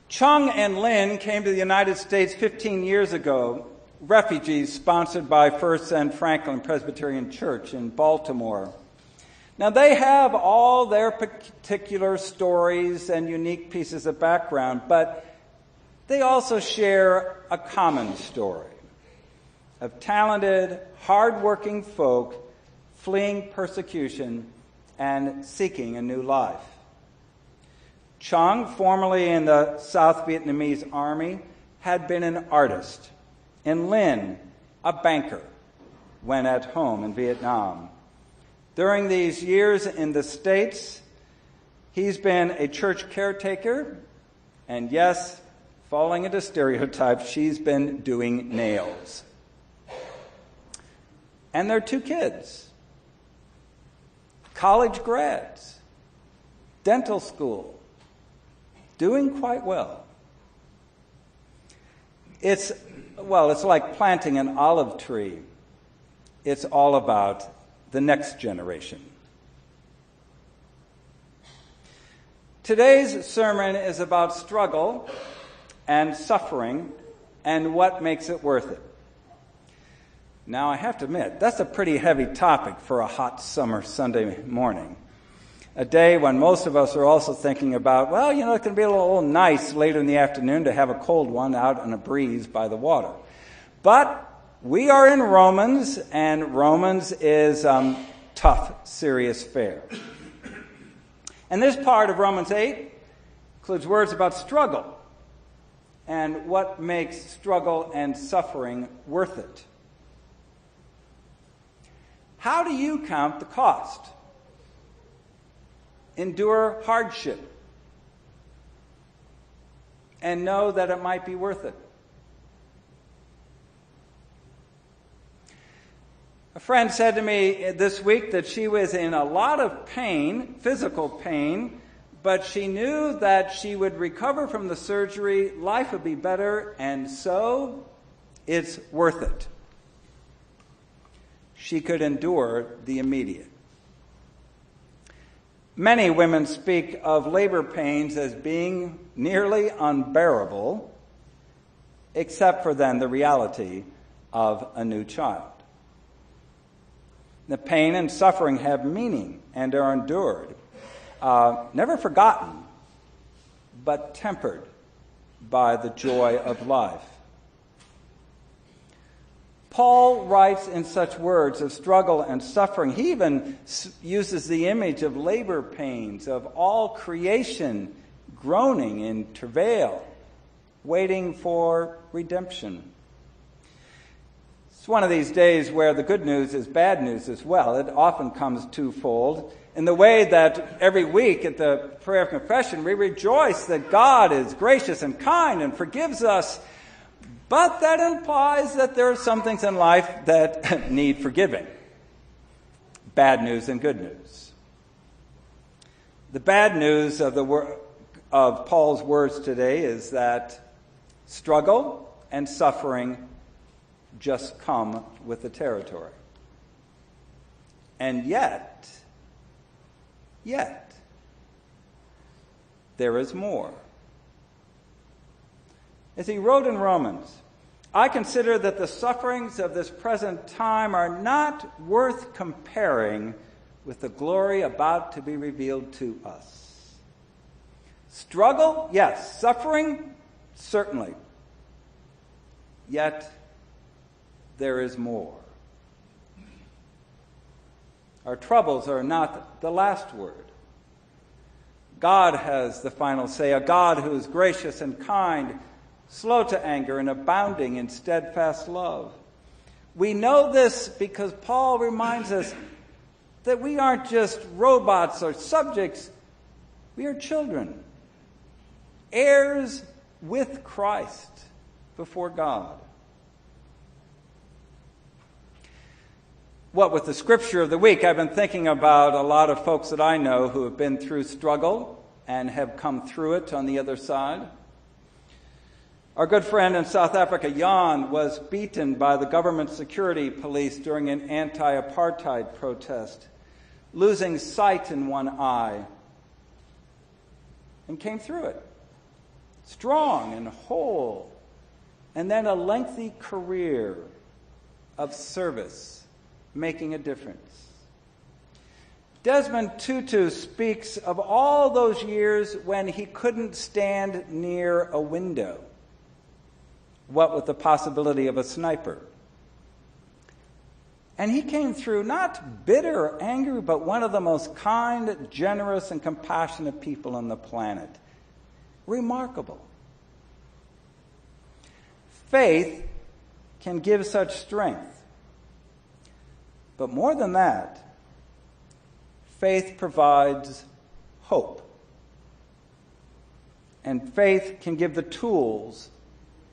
Chung and Lynn came to the United States 15 years ago, refugees sponsored by First and Franklin Presbyterian Church in Baltimore. Now, they have all their particular stories and unique pieces of background, but they also share a common story of talented, hardworking folk fleeing persecution and seeking a new life. Chung, formerly in the South Vietnamese Army, had been an artist, and Lynn, a banker, when at home in Vietnam. During these years in the States, he's been a church caretaker, and yes, falling into stereotypes, she's been doing nails. And their two kids, college grads, dental school, doing quite well. It's like planting an olive tree. It's all about the next generation. Today's sermon is about struggle and suffering and what makes it worth it. Now, I have to admit, that's a pretty heavy topic for a hot summer Sunday morning. A day when most of us are also thinking about, it can be a little nice later in the afternoon to have a cold one out in a breeze by the water. But we are in Romans, and Romans is tough, serious fare. And this part of Romans 8 includes words about struggle and what makes struggle and suffering worth it. How do you count the cost? Endure hardship and know that it might be worth it. A friend said to me this week that she was in a lot of pain, physical pain, but she knew that she would recover from the surgery, life would be better, and so it's worth it. She could endure the immediate. Many women speak of labor pains as being nearly unbearable, except for then the reality of a new child. The pain and suffering have meaning and are endured, never forgotten, but tempered by the joy of life. Paul writes in such words of struggle and suffering. He even uses the image of labor pains, of all creation groaning in travail, waiting for redemption. It's one of these days where the good news is bad news as well. It often comes twofold. In the way that every week at the prayer of confession, we rejoice that God is gracious and kind and forgives us. But that implies that there are some things in life that need forgiving. Bad news and good news. The bad news of Paul's words today is that struggle and suffering just come with the territory. And yet, there is more. As he wrote in Romans, I consider that the sufferings of this present time are not worth comparing with the glory about to be revealed to us. Struggle? Yes. Suffering? Certainly. Yet, there is more. Our troubles are not the last word. God has the final say, a God who is gracious and kind, slow to anger, and abounding in steadfast love. We know this because Paul reminds us that we aren't just robots or subjects. We are children, heirs with Christ before God. What with the scripture of the week, I've been thinking about a lot of folks that I know who have been through struggle and have come through it on the other side. Our good friend in South Africa, Jan, was beaten by the government security police during an anti-apartheid protest, losing sight in one eye, and came through it. strong and whole, and then a lengthy career of service, making a difference. Desmond Tutu speaks of all those years when he couldn't stand near a window, what with the possibility of a sniper. And he came through not bitter or angry, but one of the most kind, generous, and compassionate people on the planet. Remarkable. Faith can give such strength. But more than that, faith provides hope. And faith can give the tools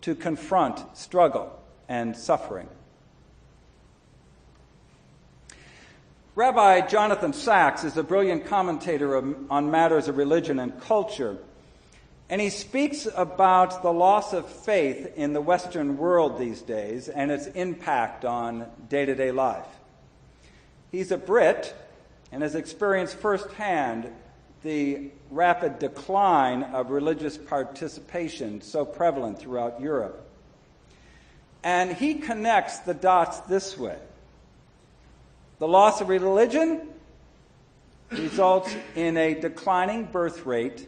to confront struggle and suffering. Rabbi Jonathan Sacks is a brilliant commentator on matters of religion and culture, and he speaks about the loss of faith in the Western world these days and its impact on day-to-day life. He's a Brit and has experienced firsthand the rapid decline of religious participation so prevalent throughout Europe. And he connects the dots this way. The loss of religion results in a declining birth rate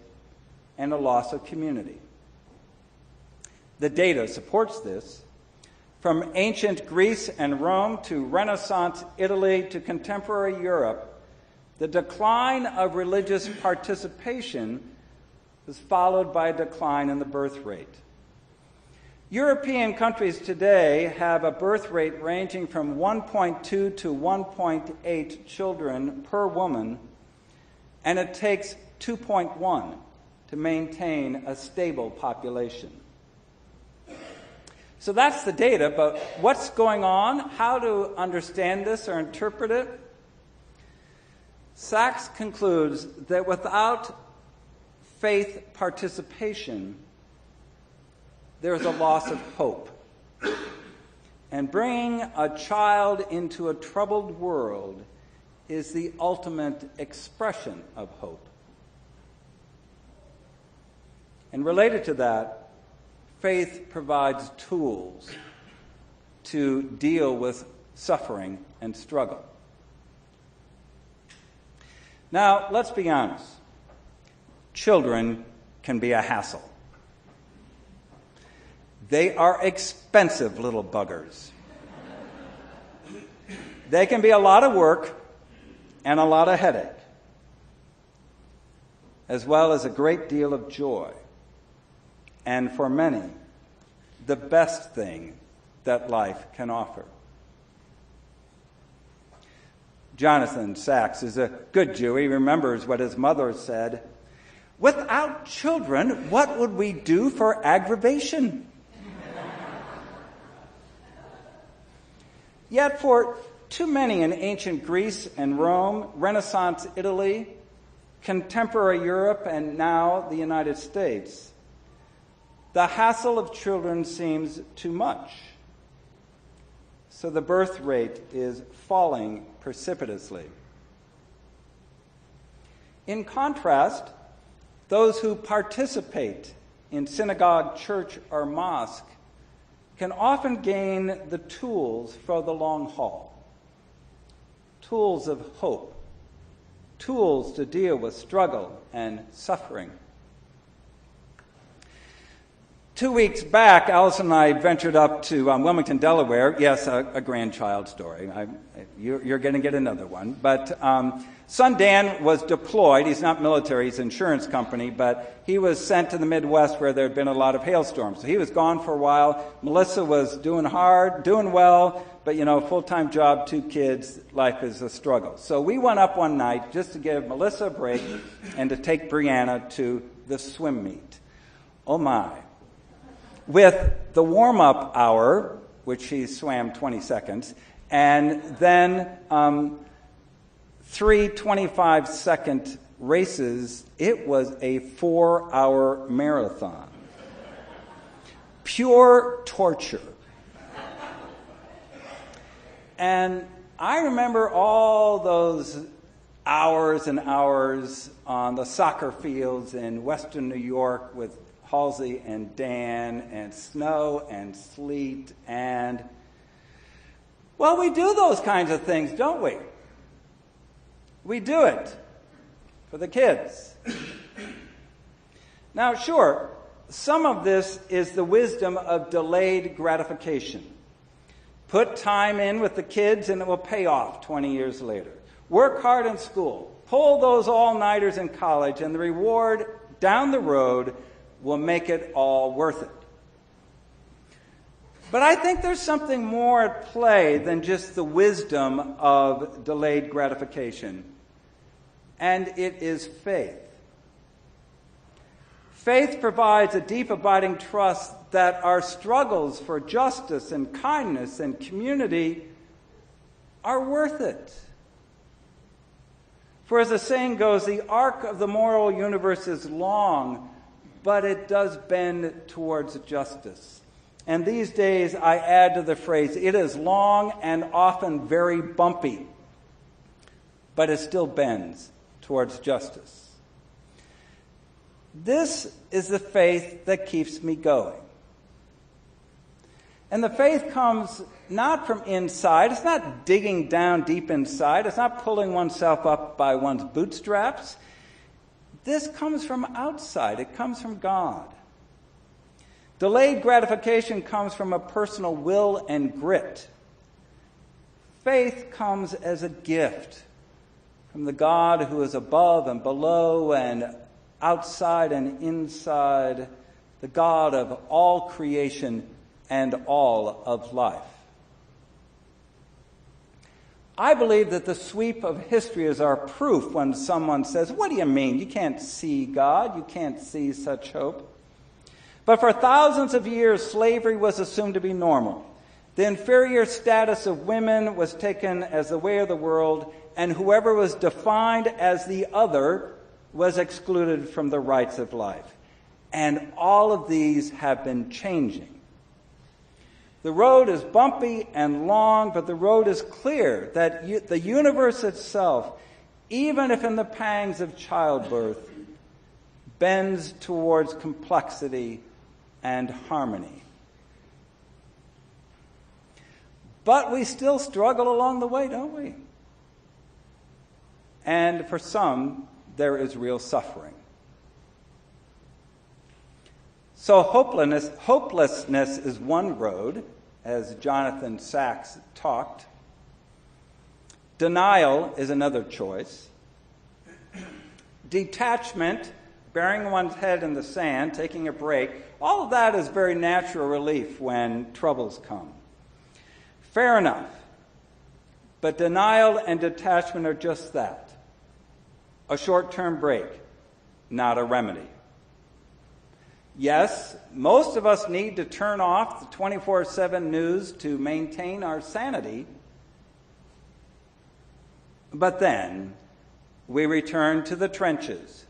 and a loss of community. The data supports this. From ancient Greece and Rome to Renaissance Italy to contemporary Europe, the decline of religious participation was followed by a decline in the birth rate. European countries today have a birth rate ranging from 1.2 to 1.8 children per woman, and it takes 2.1 to maintain a stable population. So that's the data, but what's going on? How to understand this or interpret it? Sacks concludes that without faith participation, there is a loss of hope. And bringing a child into a troubled world is the ultimate expression of hope. And related to that, faith provides tools to deal with suffering and struggle. Now, let's be honest. Children can be a hassle. They are expensive little buggers. They can be a lot of work and a lot of headache, as well as a great deal of joy. And for many, the best thing that life can offer. Jonathan Sacks is a good Jew. He remembers what his mother said. Without children, what would we do for aggravation? Yet for too many in ancient Greece and Rome, Renaissance Italy, contemporary Europe, and now the United States, the hassle of children seems too much. So the birth rate is falling precipitously. In contrast, those who participate in synagogue, church, or mosque can often gain the tools for the long haul. Tools of hope. Tools to deal with struggle and suffering. 2 weeks back, Alice and I ventured up to Wilmington, Delaware. Yes, a grandchild story. You're going to get another one. But son Dan was deployed. He's not military, he's an insurance company, but he was sent to the Midwest where there had been a lot of hailstorms. So he was gone for a while. Melissa was doing hard, doing well, but, full-time job, 2 kids, life is a struggle. So we went up one night just to give Melissa a break and to take Brianna to the swim meet. Oh, my. With the warm-up hour, which she swam 20 seconds, and then 3 25-second races, it was a 4-hour marathon. Pure torture. And I remember all those hours and hours on the soccer fields in Western New York with Halsey and Dan and snow and sleet and, well, we do those kinds of things, don't we? We do it for the kids. Now, sure, some of this is the wisdom of delayed gratification. Put time in with the kids and it will pay off 20 years later. Work hard in school. Pull those all-nighters in college, and the reward down the road will make it all worth it. But I think there's something more at play than just the wisdom of delayed gratification, and it is faith. Faith provides a deep, abiding trust that our struggles for justice and kindness and community are worth it. For as the saying goes, the arc of the moral universe is long, but it does bend towards justice. And these days I add to the phrase, it is long and often very bumpy, but it still bends towards justice. This is the faith that keeps me going. And the faith comes not from inside. It's not digging down deep inside. It's not pulling oneself up by one's bootstraps. This comes from outside. It comes from God. Delayed gratification comes from a personal will and grit. Faith comes as a gift from the God who is above and below and outside and inside, the God of all creation and all of life. I believe that the sweep of history is our proof when someone says, "What do you mean? You can't see God. You can't see such hope." But for thousands of years, slavery was assumed to be normal. The inferior status of women was taken as the way of the world, and whoever was defined as the other was excluded from the rights of life. And all of these have been changing. The road is bumpy and long, but the road is clear that the universe itself, even if in the pangs of childbirth, bends towards complexity and harmony. But we still struggle along the way, don't we? And for some, there is real suffering. So hopelessness is one road, as Jonathan Sacks talked. Denial is another choice. Detachment, burying one's head in the sand, taking a break, all of that is very natural relief when troubles come. Fair enough. But denial and detachment are just that. A short-term break, not a remedy. Yes, most of us need to turn off the 24/7 news to maintain our sanity. But then we return to the trenches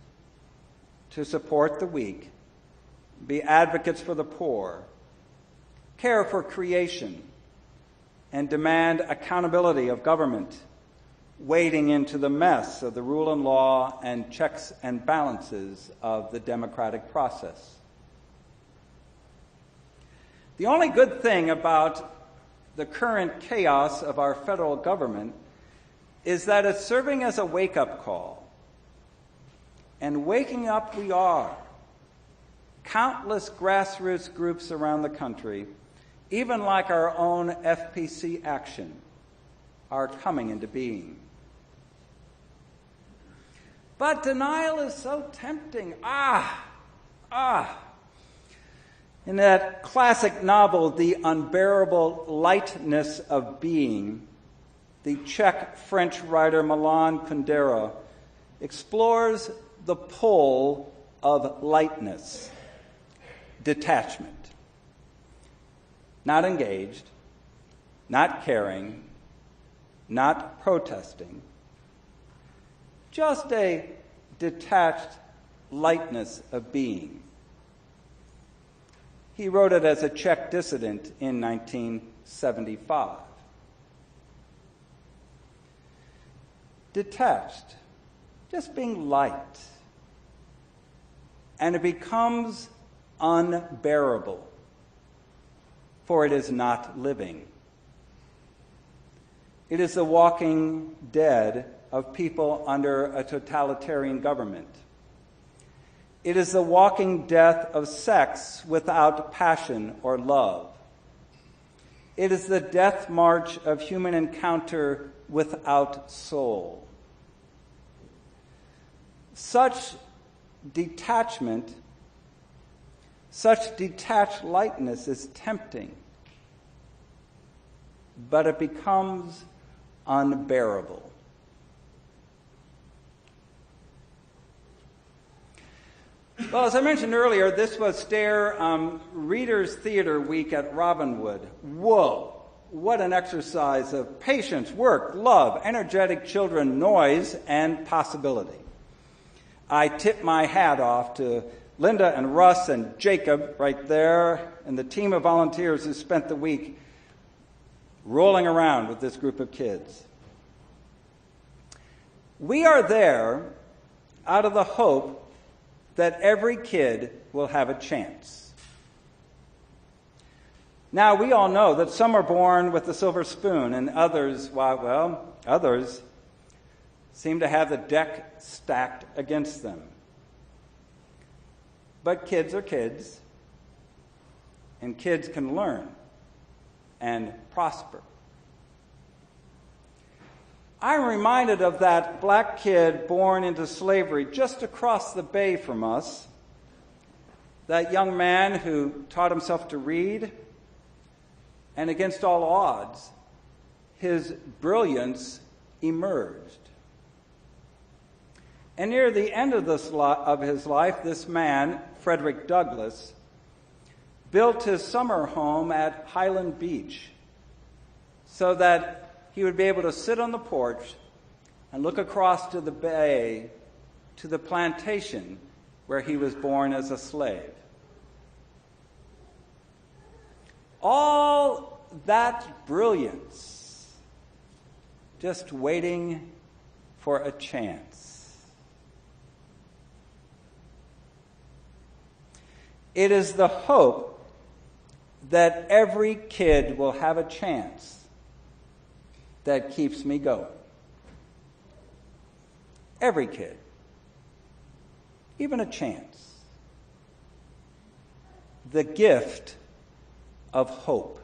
to support the weak, be advocates for the poor, care for creation, and demand accountability of government, wading into the mess of the rule and law and checks and balances of the democratic process. The only good thing about the current chaos of our federal government is that it's serving as a wake-up call. And waking up we are. Countless grassroots groups around the country, even like our own FPC Action, are coming into being. But denial is so tempting. In that classic novel, The Unbearable Lightness of Being, the Czech-French writer Milan Kundera explores the pull of lightness, detachment. Not engaged, not caring, not protesting, just a detached lightness of being. He wrote it as a Czech dissident in 1975. Detached, just being light. And it becomes unbearable, for it is not living. It is the walking dead of people under a totalitarian government. It is the walking death of sex without passion or love. It is the death march of human encounter without soul. Such detachment, such detached lightness is tempting, but it becomes unbearable. Well, as I mentioned earlier, this was Stair Readers Theater Week at Robinwood. Whoa, what an exercise of patience, work, love, energetic children, noise, and possibility. I tip my hat off to Linda and Russ and Jacob right there and the team of volunteers who spent the week rolling around with this group of kids. We are there out of the hope that every kid will have a chance. Now, we all know that some are born with a silver spoon and others, others seem to have the deck stacked against them. But kids are kids, and kids can learn and prosper. I'm reminded of that black kid born into slavery just across the bay from us, that young man who taught himself to read, and against all odds, his brilliance emerged. And near the end of his life, this man, Frederick Douglass, built his summer home at Highland Beach so that he would be able to sit on the porch and look across to the bay to the plantation where he was born as a slave. All that brilliance just waiting for a chance. It is the hope that every kid will have a chance that keeps me going. Every kid. Even a chance. The gift of hope.